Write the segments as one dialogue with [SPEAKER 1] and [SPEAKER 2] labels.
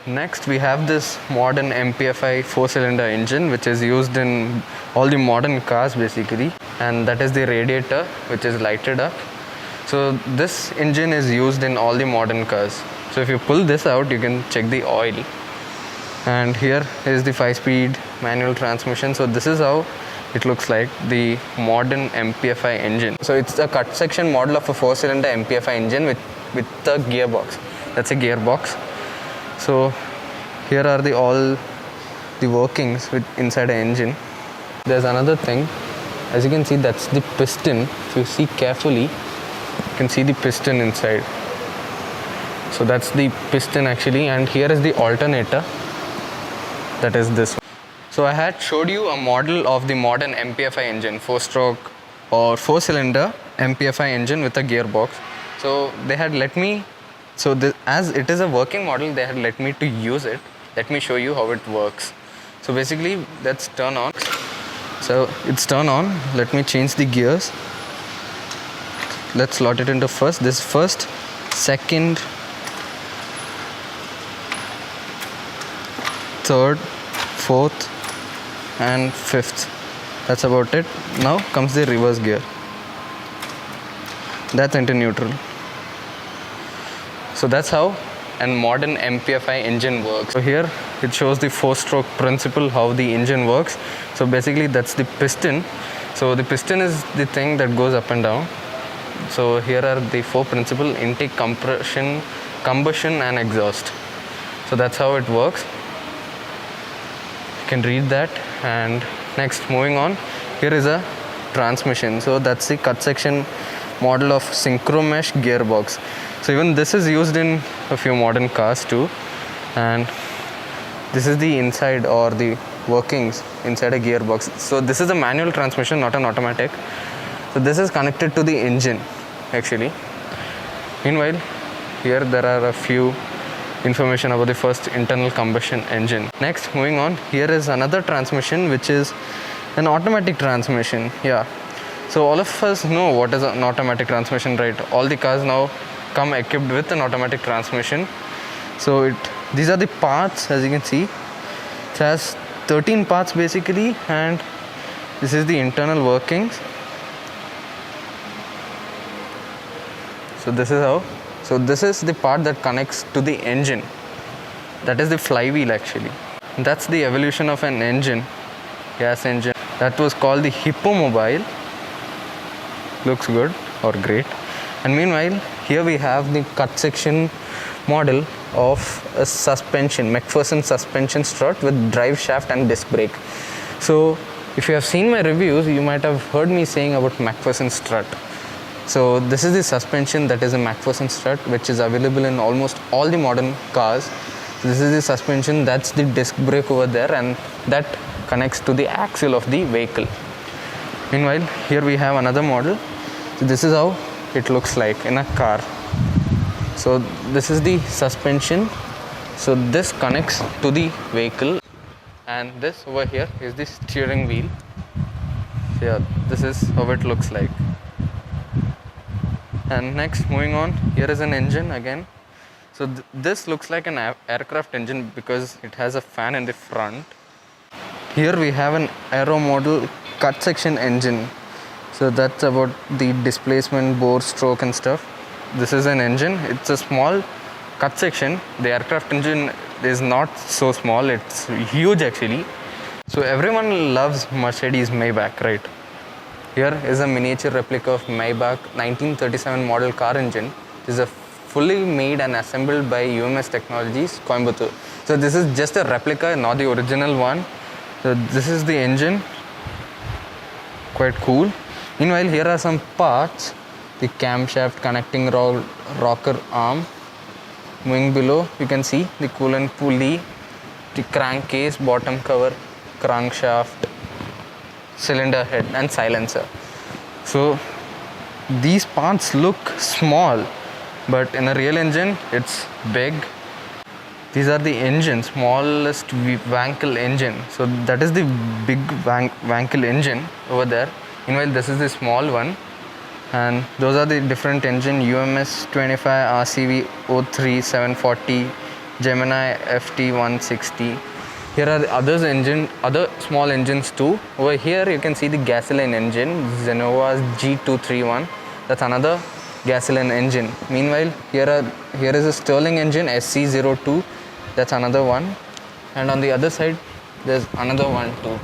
[SPEAKER 1] Next we have this modern MPFI 4-cylinder engine which is used in all the modern cars basically, and that is the radiator which is lighted up. So this engine is used in all the modern cars. So if you pull this out, you can check the oil, and here is the 5-speed manual transmission. So this is how it looks like, the modern MPFI engine. So it's a cut section model of a 4-cylinder MPFI engine with a gearbox. That's a gearbox. So here are all the workings inside an engine. There's another thing, as you can see, that's the piston. If you see carefully, you can see the piston inside. So that's the piston actually, and here is the alternator, that is this one. So I had showed you a model of the modern MPFI engine, 4-stroke or 4-cylinder MPFI engine with a gearbox. So they had let me, as it is a working model, they had let me to use it. Let me show you how it works. So basically, let's turn on. So it's turn on. Let me change the gears. Let's slot it into first. This first, second, third, fourth, and fifth. That's about it. Now comes the reverse gear. That's into neutral. So that's how a modern MPFI engine works. So here it shows the 4-stroke principle, how the engine works. So basically that's the piston. So the piston is the thing that goes up and down. So here are the 4 principles: intake, compression, combustion, and exhaust. So that's how it works. You can read that. And next, moving on, here is a transmission. So that's the cut section model of synchromesh gearbox. So even this is used in a few modern cars too. And this is the inside or the workings inside a gearbox. So this is a manual transmission, not an automatic. So this is connected to the engine actually. Meanwhile, here there are a few information about the first internal combustion engine. Next, moving on, here is another transmission which is an automatic transmission. Yeah. So all of us know what is an automatic transmission, right? All the cars now come equipped with an automatic transmission. So these are the parts, as you can see. It has 13 parts basically, and this is the internal workings. So this is how. So this is the part that connects to the engine. That is the flywheel actually. That's the evolution of an engine, gas engine. That was called the Hippomobile. Looks good or great. And meanwhile, here we have the cut section model of a suspension, McPherson suspension strut with drive shaft and disc brake. So if you have seen my reviews, you might have heard me saying about McPherson strut. So this is the suspension that is a McPherson strut, which is available in almost all the modern cars. So this is the suspension, that's the disc brake over there, and that connects to the axle of the vehicle. Meanwhile, here we have another model. So this is how it looks like in a car. So this is the suspension. So this connects to the vehicle, and this over here is the steering wheel. So yeah, this is how it looks like. And next, moving on, here is an engine again. So this looks like an aircraft engine because it has a fan in the front. Here we have an aero model cut section engine. So that's about the displacement, bore, stroke and stuff. This is an engine. It's a small cut section. The aircraft engine is not so small. It's huge actually. So everyone loves Mercedes Maybach, right? Here is a miniature replica of Maybach 1937 model car engine. This is a fully made and assembled by UMS Technologies, Coimbatore. So this is just a replica, not the original one. So this is the engine. Quite cool. Meanwhile, here are some parts. The camshaft, connecting rocker arm. Moving below, you can see the coolant pulley, the crankcase, bottom cover, crankshaft, cylinder head and silencer. So these parts look small, but in a real engine it's big. These are the engine, smallest Wankel engine. So that is the big Wankel engine over there. Meanwhile, this is the small one, and those are the different engine: UMS 25, RCV 03, 740, Gemini FT160. Here are the other small engines too. Over here you can see the gasoline engine, Xenova's G231. That's another gasoline engine. Meanwhile, here is a Stirling engine, SC02. That's another one. And on the other side, there's another one too.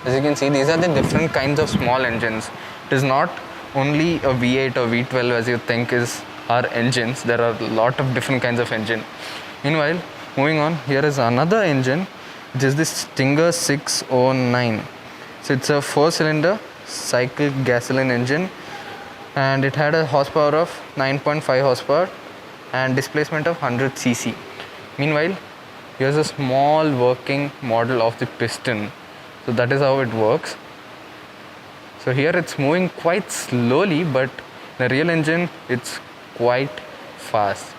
[SPEAKER 1] As you can see, these are the different kinds of small engines. It is not only a V8 or V12 as you think is our engines. There are a lot of different kinds of engine. Meanwhile, moving on, here is another engine, which is the Stinger 609. So it's a 4-cylinder cycle gasoline engine, and it had a horsepower of 9.5 horsepower and displacement of 100 cc. Meanwhile, here's a small working model of the piston. So that is how it works. So here it's moving quite slowly, but the real engine, it's quite fast.